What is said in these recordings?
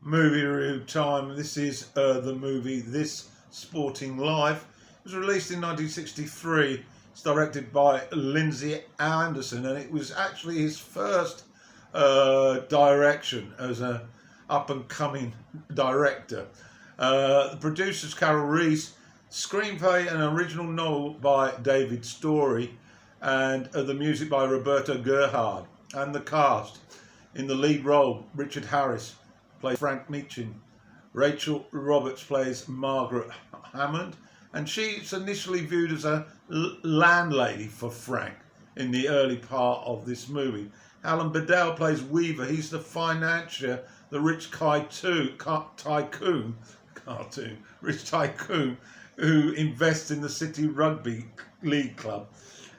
Movie review time. This is the movie This Sporting Life. It was released in 1963. It's directed by Lindsay Anderson, and it was actually his first direction as an up-and-coming director. The producers Carol Reese, screenplay and original novel by David Story, and the music by Roberto Gerhard. And the cast: in the lead role, Richard Harris plays Frank Meechin. Rachel Roberts plays Margaret Hammond, and she's initially viewed as a landlady for Frank in the early part of this movie. Alan Bedell plays Weaver. He's the financier, the rich rich tycoon who invests in the City Rugby League club.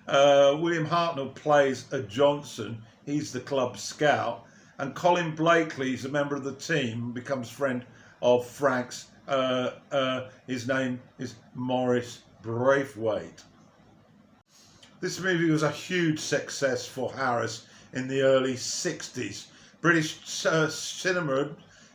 William Hartnell plays Johnson. He's the club scout. And Colin Blakely is a member of the team, becomes friend of Frank's. His name is Maurice Braithwaite. This movie was a huge success for Harris in the early 60s. British cinema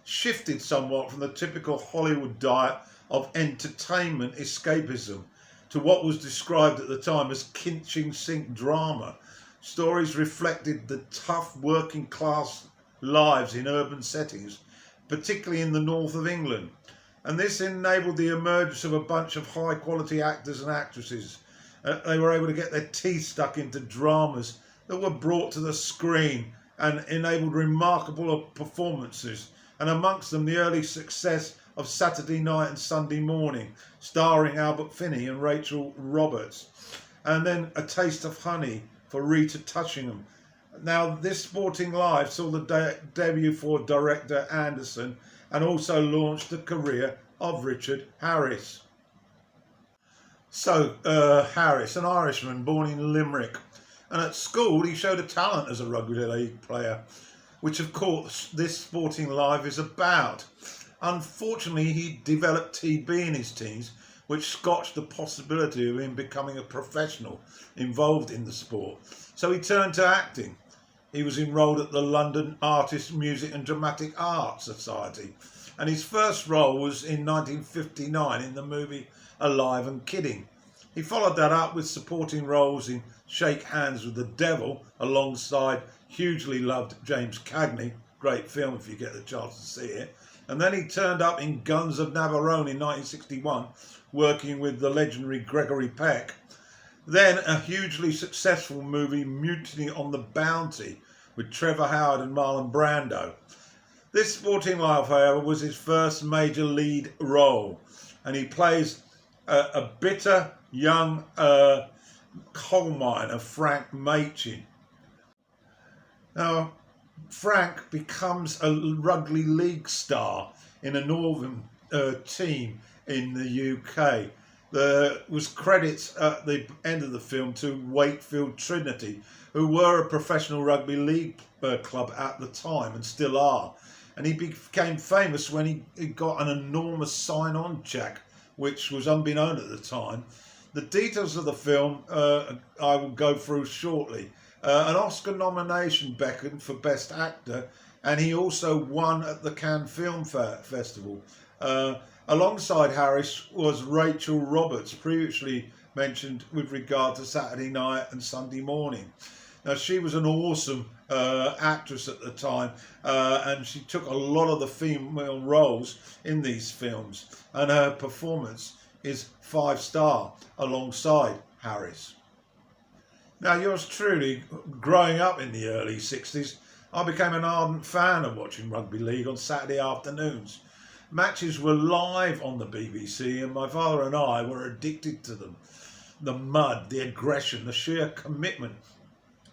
shifted somewhat from the typical Hollywood diet of entertainment escapism to what was described at the time as kitchen sink drama. Stories reflected the tough working class lives in urban settings, particularly in the north of England. And this enabled the emergence of a bunch of high quality actors and actresses. They were able to get their teeth stuck into dramas that were brought to the screen and enabled remarkable performances. And amongst them, the early success of Saturday Night and Sunday Morning, starring Albert Finney and Rachel Roberts. And then A Taste of Honey for Rita Tushingham. Now, This Sporting Life saw the debut for director Anderson and also launched the career of Richard Harris. So, Harris, an Irishman born in Limerick, and at school he showed a talent as a rugby league player, which of course This Sporting Life is about. Unfortunately, he developed TB in his teens, which scotched the possibility of him becoming a professional involved in the sport. So he turned to acting. He was enrolled at the London Artists, Music and Dramatic Arts Society, and his first role was in 1959 in the movie Alive and Kidding. He followed that up with supporting roles in Shake Hands with the Devil alongside hugely loved James Cagney. Great film if you get the chance to see it. And then he turned up in Guns of Navarone in 1961, working with the legendary Gregory Peck. Then a hugely successful movie, Mutiny on the Bounty, with Trevor Howard and Marlon Brando. This Sporting Life, however, was his first major lead role, and he plays a bitter young coal miner, Frank Meechin. Now, Frank becomes a rugby league star in a northern team in the UK. There was credits at the end of the film to Wakefield Trinity, who were a professional rugby league club at the time and still are. And he became famous when he got an enormous sign-on check, which was unbeknown at the time. The details of the film I will go through shortly. An Oscar nomination beckoned for Best Actor, and he also won at the Cannes Film Festival. Alongside Harris was Rachel Roberts, previously mentioned with regard to Saturday Night and Sunday Morning. Now, she was an awesome actress at the time, and she took a lot of the female roles in these films, and her performance is 5-star alongside Harris. Now, yours truly, growing up in the early 60s, I became an ardent fan of watching rugby league on Saturday afternoons. Matches were live on the BBC, and my father and I were addicted to them. The mud, the aggression, the sheer commitment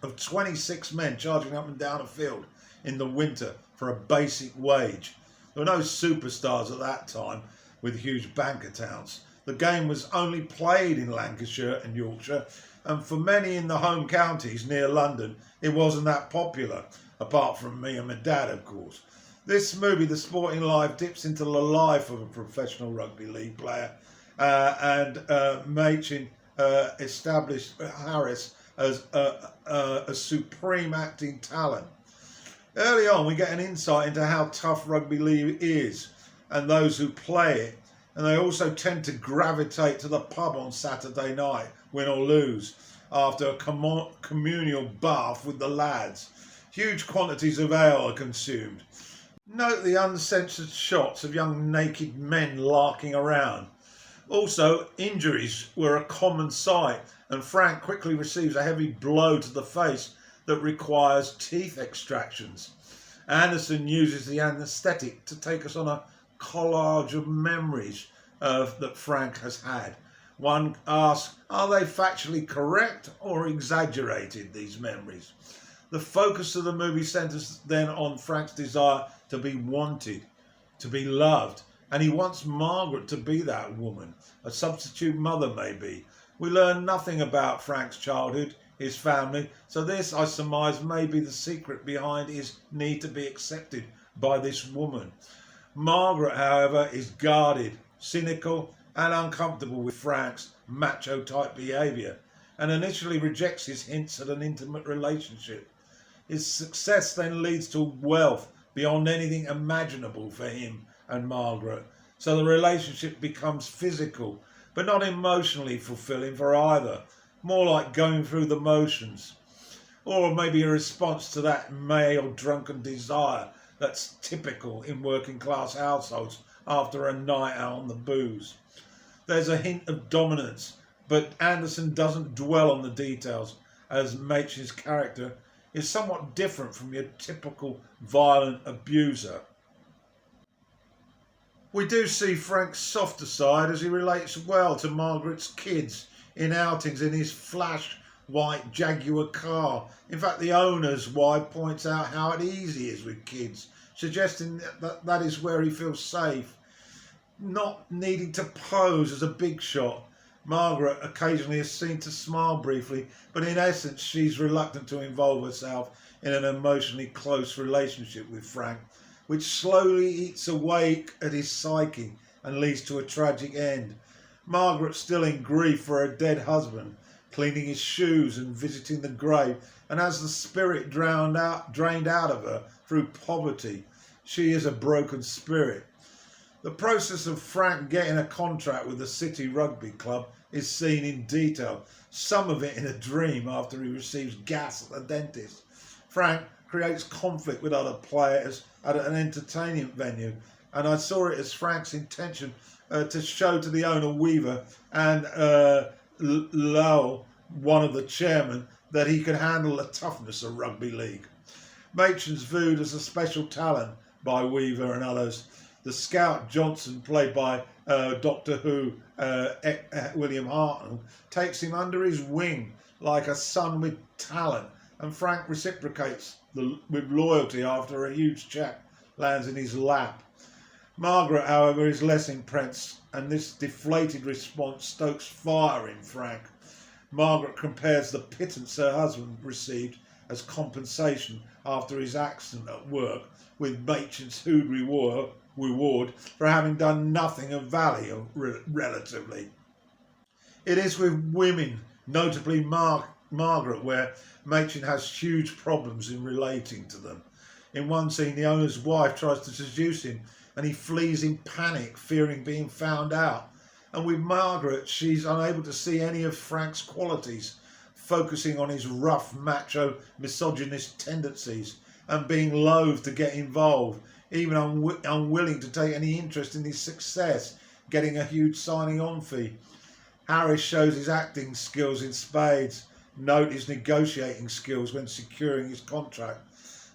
of 26 men charging up and down a field in the winter for a basic wage. There were no superstars at that time with huge bank accounts. The game was only played in Lancashire and Yorkshire, and for many in the home counties near London, it wasn't that popular, apart from me and my dad, of course. This movie, The Sporting Life, dips into the life of a professional rugby league player, and Meechin established Harris as a supreme acting talent. Early on, we get an insight into how tough rugby league is and those who play it, and they also tend to gravitate to the pub on Saturday night, win or lose, after a communal bath with the lads. Huge quantities of ale are consumed. Note the uncensored shots of young naked men larking around. Also, injuries were a common sight, and Frank quickly receives a heavy blow to the face that requires teeth extractions. Anderson uses the anaesthetic to take us on a collage of memories that Frank has had. One asks, are they factually correct or exaggerated, these memories? The focus of the movie centres then on Frank's desire to be wanted, to be loved, and he wants Margaret to be that woman, a substitute mother maybe. We learn nothing about Frank's childhood, his family, so this, I surmise, may be the secret behind his need to be accepted by this woman. Margaret, however, is guarded, cynical and uncomfortable with Frank's macho-type behaviour, and initially rejects his hints at an intimate relationship. His success then leads to wealth beyond anything imaginable for him and Margaret, so the relationship becomes physical, but not emotionally fulfilling for either, more like going through the motions, or maybe a response to that male drunken desire that's typical in working class households after a night out on the booze. There's a hint of dominance, but Anderson doesn't dwell on the details, as Machen's character is somewhat different from your typical violent abuser. We do see Frank's softer side as he relates well to Margaret's kids in outings in his flash white Jaguar car. In fact, the owner's wife points out how at ease he is with kids, suggesting that is where he feels safe, not needing to pose as a big shot. Margaret occasionally is seen to smile briefly, but in essence she's reluctant to involve herself in an emotionally close relationship with Frank, which slowly eats away at his psyche and leads to a tragic end. Margaret, still in grief for her dead husband, cleaning his shoes and visiting the grave, and has the spirit drained out of her through poverty. She is a broken spirit. The process of Frank getting a contract with the City Rugby Club is seen in detail, some of it in a dream after he receives gas at the dentist. Frank creates conflict with other players at an entertainment venue, and I saw it as Frank's intention to show to the owner Weaver and Lowell, one of the chairmen, that he could handle the toughness of rugby league. Machen's viewed as a special talent by Weaver and others. The scout Johnson, played by Doctor Who William Hartnell, takes him under his wing like a son with talent, and Frank reciprocates with loyalty after a huge check lands in his lap. Margaret, however, is less impressed, and this deflated response stokes fire in Frank. Margaret compares the pittance her husband received as compensation after his accident at work with Machen's huge reward for having done nothing of value relatively. It is with women, notably Margaret, where Machen has huge problems in relating to them. In one scene, the owner's wife tries to seduce him and he flees in panic, fearing being found out. And with Margaret, she's unable to see any of Frank's qualities, focusing on his rough, macho, misogynist tendencies and being loath to get involved, even unwilling to take any interest in his success, getting a huge signing on fee. Harris shows his acting skills in spades, note his negotiating skills when securing his contract.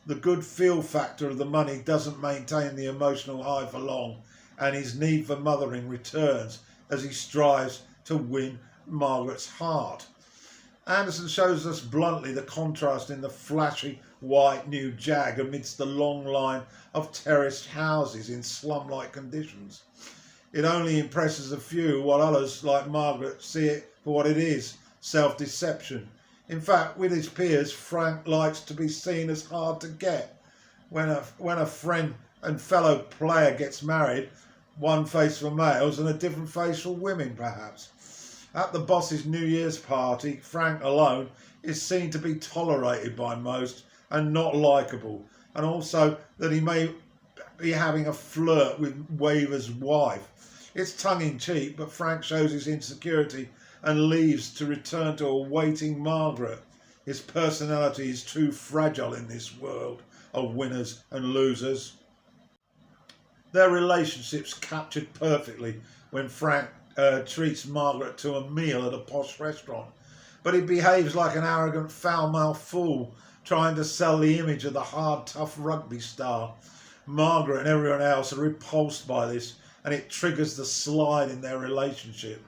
The good feel factor of the money doesn't maintain the emotional high for long, and his need for mothering returns as he strives to win Margaret's heart. Anderson shows us bluntly the contrast in the flashy white new Jag amidst the long line of terraced houses in slum-like conditions. It only impresses a few, while others, like Margaret, see it for what it is, self-deception. In fact, with his peers, Frank likes to be seen as hard to get. When a friend and fellow player gets married, one face for males and a different face for women, perhaps. At the boss's New Year's party, Frank alone is seen to be tolerated by most and not likeable. and also that he may be having a flirt with Waver's wife. It's tongue-in-cheek, but Frank shows his insecurity and leaves to return to a waiting Margaret. His personality is too fragile in this world of winners and losers. Their relationship's captured perfectly when Frank treats Margaret to a meal at a posh restaurant, but he behaves like an arrogant, foul-mouthed fool, trying to sell the image of the hard, tough rugby star. Margaret and everyone else are repulsed by this, and it triggers the slide in their relationship.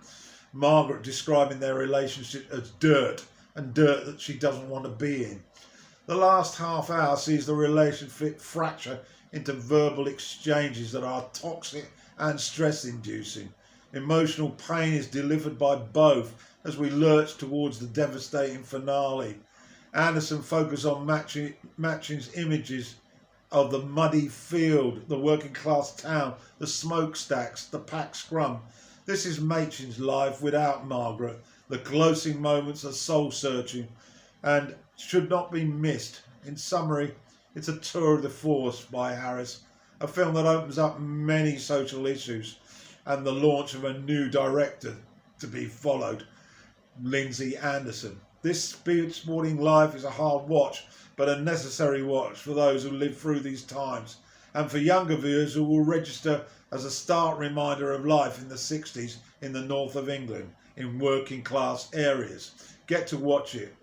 Margaret describing their relationship as dirt, and dirt that she doesn't want to be in. The last half hour sees the relationship fracture into verbal exchanges that are toxic and stress-inducing. Emotional pain is delivered by both as we lurch towards the devastating finale. Anderson focuses on Machin's images of the muddy field, the working class town, the smokestacks, the packed scrum. This is Machin's life without Margaret. The closing moments are soul-searching and should not be missed. In summary, it's a tour de force by Harris, a film that opens up many social issues and the launch of a new director to be followed, Lindsay Anderson. This sporting life is a hard watch, but a necessary watch for those who live through these times, and for younger viewers who will register as a stark reminder of life in the 60s in the north of England, in working class areas. Get to watch it.